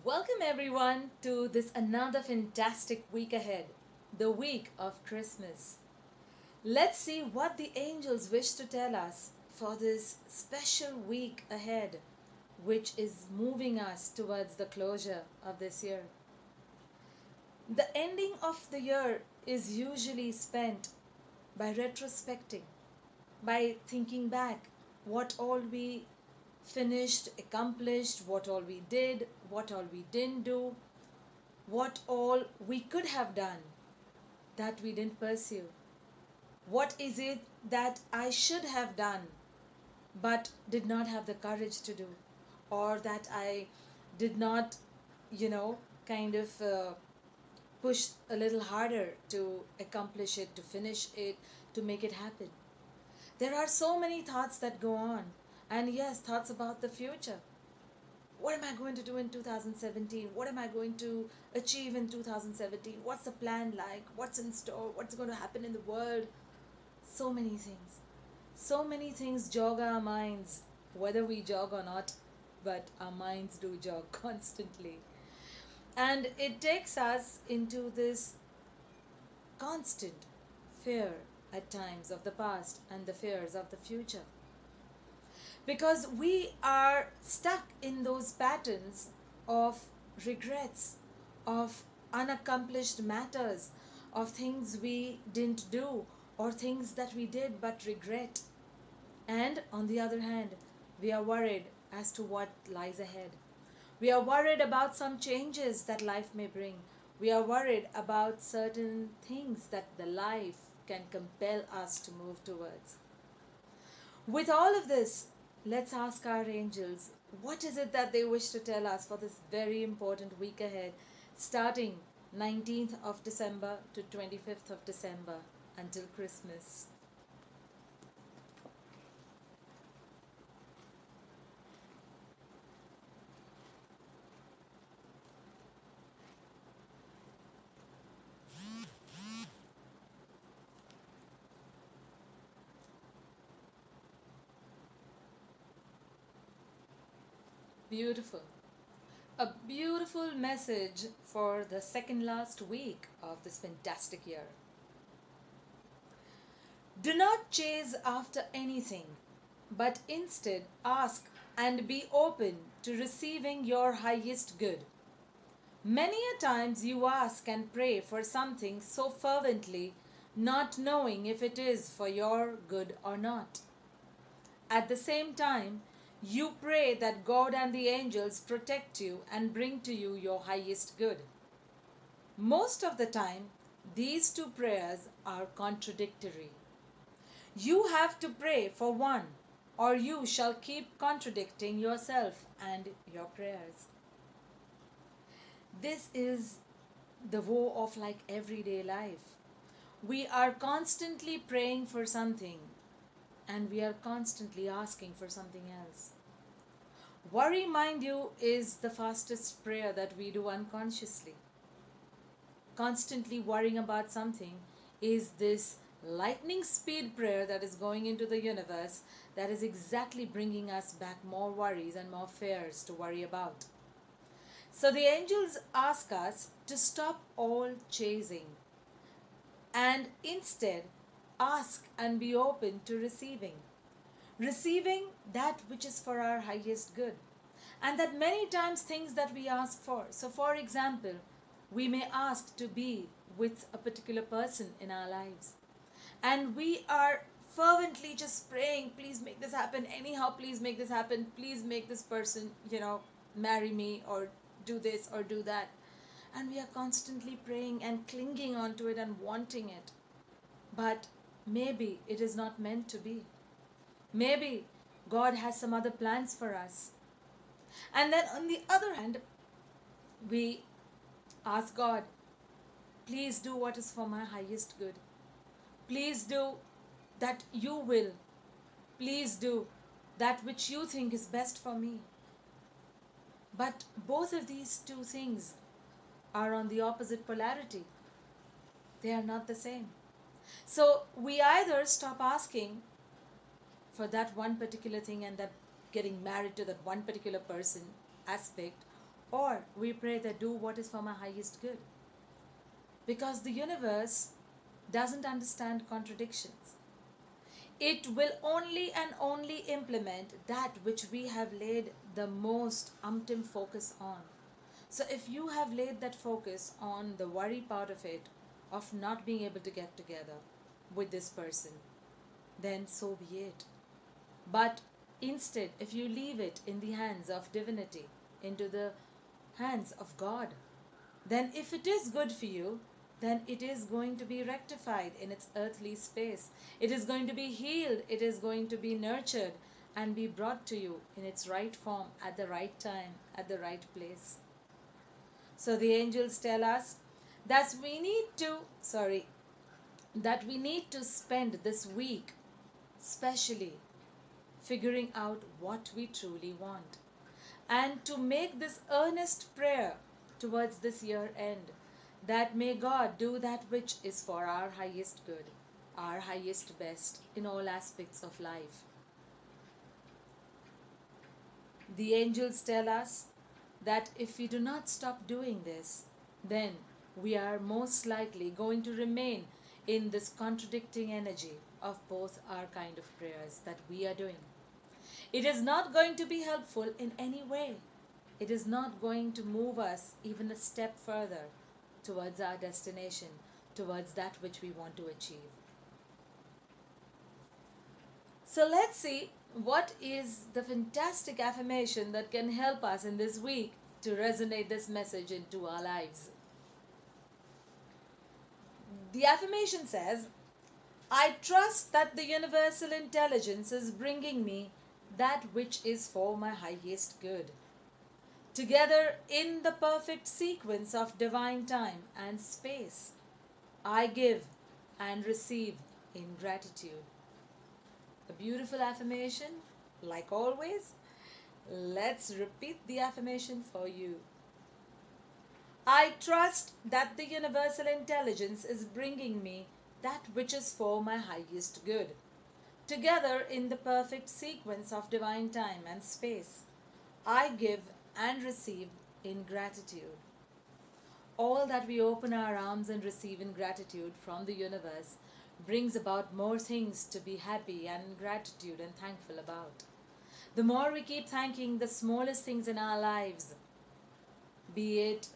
Welcome everyone to this another fantastic week ahead, the week of Christmas. Let's see what the angels wish to tell us for this special week ahead, which is moving us towards the closure of this year. The ending of the year is usually spent by retrospecting, by thinking back what all we finished, accomplished, what all we did, what all we didn't do, what all we could have done that we didn't pursue. What is it that I should have done but did not have the courage to do, or that I did not, you know, kind of push a little harder to accomplish it, to finish it, to make it happen. There are so many thoughts that go on, and yes, thoughts about the future. What am I going to do in 2017? What am I going to achieve in 2017? What's the plan like? What's in store? What's going to happen in the world? So many things. So many things jog our minds, whether we jog or not, but our minds do jog constantly. And it takes us into this constant fear at times of the past and the fears of the future. Because we are stuck in those patterns of regrets, of unaccomplished matters, of things we didn't do, or things that we did but regret. And on the other hand, we are worried as to what lies ahead. We are worried about some changes that life may bring. We are worried about certain things that the life can compel us to move towards. With all of this, let's ask our angels, what is it that they wish to tell us for this very important week ahead, starting 19th of December to 25th of December until Christmas. Beautiful. A beautiful message for the second last week of this fantastic year. Do not chase after anything, but instead ask and be open to receiving your highest good. Many a times you ask and pray for something so fervently, not knowing if it is for your good or not. At the same time, you pray that God and the angels protect you and bring to you your highest good. Most of the time, these two prayers are contradictory. You have to pray for one, or you shall keep contradicting yourself and your prayers. This is the woe of like everyday life. We are constantly praying for something and we are constantly asking for something else. Worry, mind you, is the fastest prayer that we do unconsciously. Constantly worrying about something is this lightning speed prayer that is going into the universe that is exactly bringing us back more worries and more fears to worry about. So the angels ask us to stop all chasing and instead ask and be open to receiving. Receiving that which is for our highest good. And that many times things that we ask for. So, for example, we may ask to be with a particular person in our lives. And we are fervently just praying, please make this happen. Anyhow, please make this happen. Please make this person, marry me or do this or do that. And we are constantly praying and clinging onto it and wanting it. But maybe it is not meant to be. Maybe God has some other plans for us. And then on the other hand, we ask God, please do what is for my highest good. Please do that you will. Please do that which you think is best for me. But both of these two things are on the opposite polarity. They are not the same. So we either stop asking for that one particular thing and that getting married to that one particular person aspect, Or we pray that do what is for my highest good. Because the universe doesn't understand contradictions. It will only and only implement that which we have laid the most focus on. So if you have laid that focus on the worry part of it, of not being able to get together with this person, then so be it. But instead, if you leave it in the hands of divinity, into the hands of God, then if it is good for you, then it is going to be rectified in its earthly space. It is going to be healed, it is going to be nurtured and be brought to you in its right form at the right time, at the right place. So the angels tell us that that we need to spend this week specially figuring out what we truly want, and to make this earnest prayer towards this year end, that may God do that which is for our highest good, our highest best in all aspects of life. The angels tell us that if we do not stop doing this, then we are most likely going to remain in this contradicting energy of both our kind of prayers that we are doing. It is not going to be helpful in any way. It is not going to move us even a step further towards our destination, towards that which we want to achieve. So let's see what is the fantastic affirmation that can help us in this week to resonate this message into our lives. The affirmation says, I trust that the universal intelligence is bringing me that which is for my highest good. Together in the perfect sequence of divine time and space, I give and receive in gratitude. A beautiful affirmation, like always. Let's repeat the affirmation for you. I trust that the universal intelligence is bringing me that which is for my highest good. Together in the perfect sequence of divine time and space, I give and receive in gratitude. All that we open our arms and receive in gratitude from the universe brings about more things to be happy and in gratitude and thankful about. The more we keep thanking the smallest things in our lives, be it,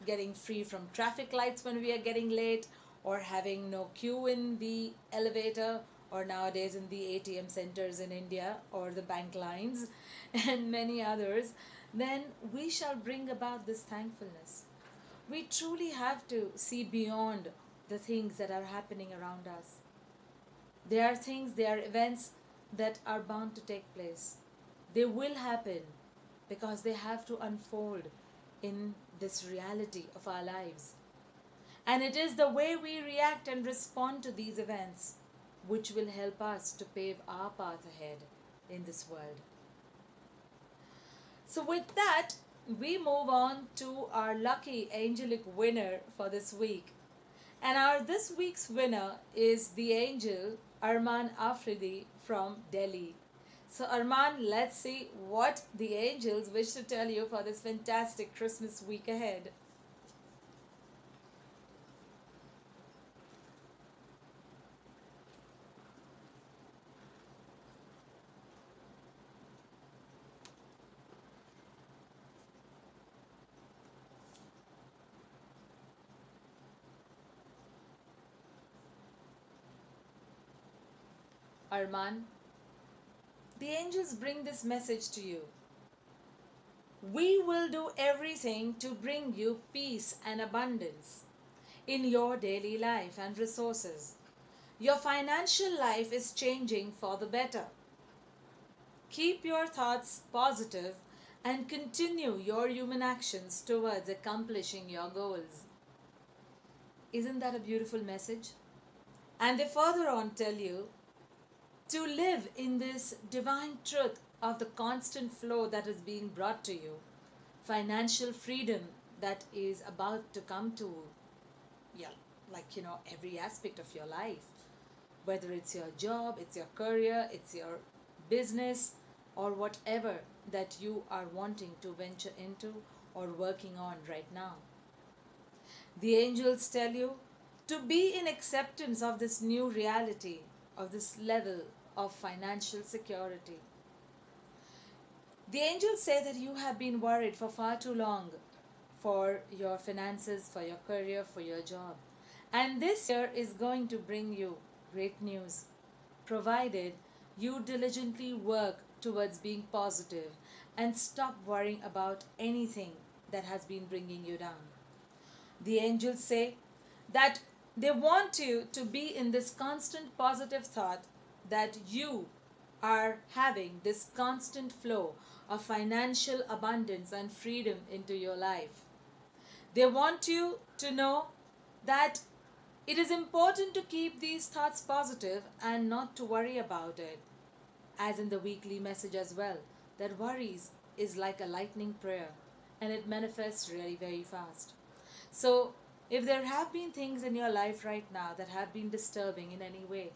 getting free from traffic lights when we are getting late, or having no queue in the elevator, or nowadays in the ATM centers in India, or the bank lines, and many others, then we shall bring about this thankfulness. We truly have to see beyond the things that are happening around us. There are things, there are events that are bound to take place. They will happen because they have to unfold in this reality of our lives. And it is the way we react and respond to these events which will help us to pave our path ahead in this world. So, with that, we move on to our lucky angelic winner for this week. And our this week's winner is the angel Armaan Afridi from Delhi. So, Armaan, let's see what the angels wish to tell you for this fantastic Christmas week ahead. Armaan, the angels bring this message to you. We will do everything to bring you peace and abundance in your daily life and resources. Your financial life is changing for the better. Keep your thoughts positive and continue your human actions towards accomplishing your goals. Isn't that a beautiful message? And they further on tell you to live in this divine truth of the constant flow that is being brought to you, financial freedom that is about to come to, yeah, every aspect of your life, whether it's your job, it's your career, it's your business, or whatever that you are wanting to venture into or working on right now. The angels tell you to be in acceptance of this new reality, of this level of financial security. The angels say that you have been worried for far too long for your finances, for your career, for your job. And this year is going to bring you great news, provided you diligently work towards being positive and stop worrying about anything that has been bringing you down. The angels say that they want you to be in this constant positive thought that you are having this constant flow of financial abundance and freedom into your life. They want you to know that it is important to keep these thoughts positive and not to worry about it. As in the weekly message as well, that worries is like a lightning prayer and it manifests really very fast. So, if there have been things in your life right now that have been disturbing in any way,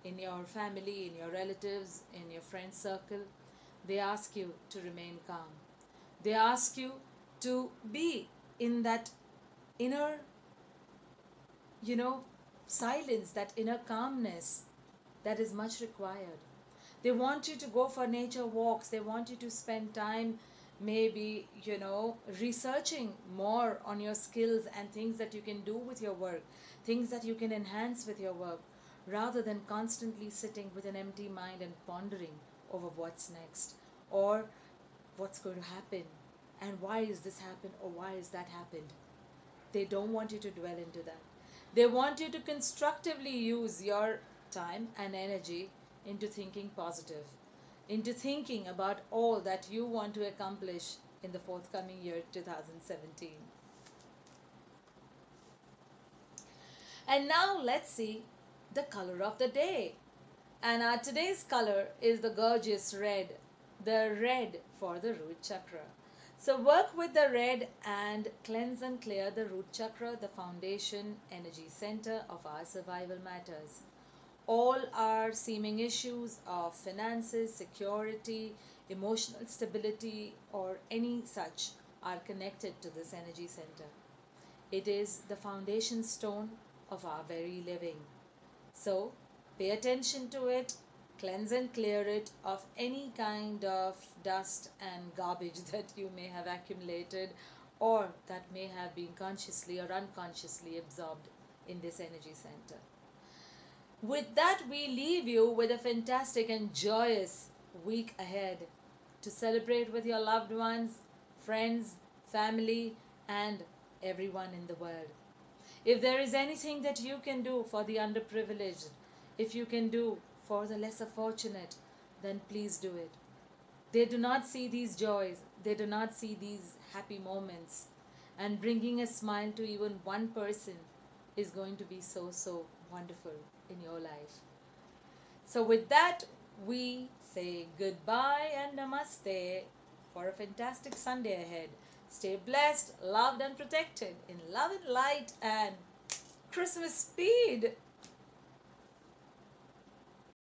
in your family, in your relatives, in your friend circle, they ask you to remain calm. They ask you to be in that inner, you know, silence, that inner calmness that is much required. They want you to go for nature walks. They want you to spend time maybe, researching more on your skills and things that you can do with your work, things that you can enhance with your work, rather than constantly sitting with an empty mind and pondering over what's next or what's going to happen and why is this happened or why is that happened. They don't want you to dwell into that. They want you to constructively use your time and energy into thinking positive, into thinking about all that you want to accomplish in the forthcoming year 2017. And now let's see the color of the day. And our today's color is the gorgeous red, the red for the root chakra. So work with the red and cleanse and clear the root chakra, the foundation energy center of our survival matters. All our seeming issues of finances, security, emotional stability, or any such are connected to this energy center. It is the foundation stone of our very living. So pay attention to it, cleanse and clear it of any kind of dust and garbage that you may have accumulated or that may have been consciously or unconsciously absorbed in this energy center. With that, we leave you with a fantastic and joyous week ahead to celebrate with your loved ones, friends, family, and everyone in the world. If there is anything that you can do for the underprivileged, if you can do for the lesser fortunate, then please do it. They do not see these joys, they do not see these happy moments, and bringing a smile to even one person is going to be so, so wonderful in your life. So, with that, we say goodbye and namaste for a fantastic Sunday ahead. Stay blessed, loved, and protected in love and light and Christmas speed.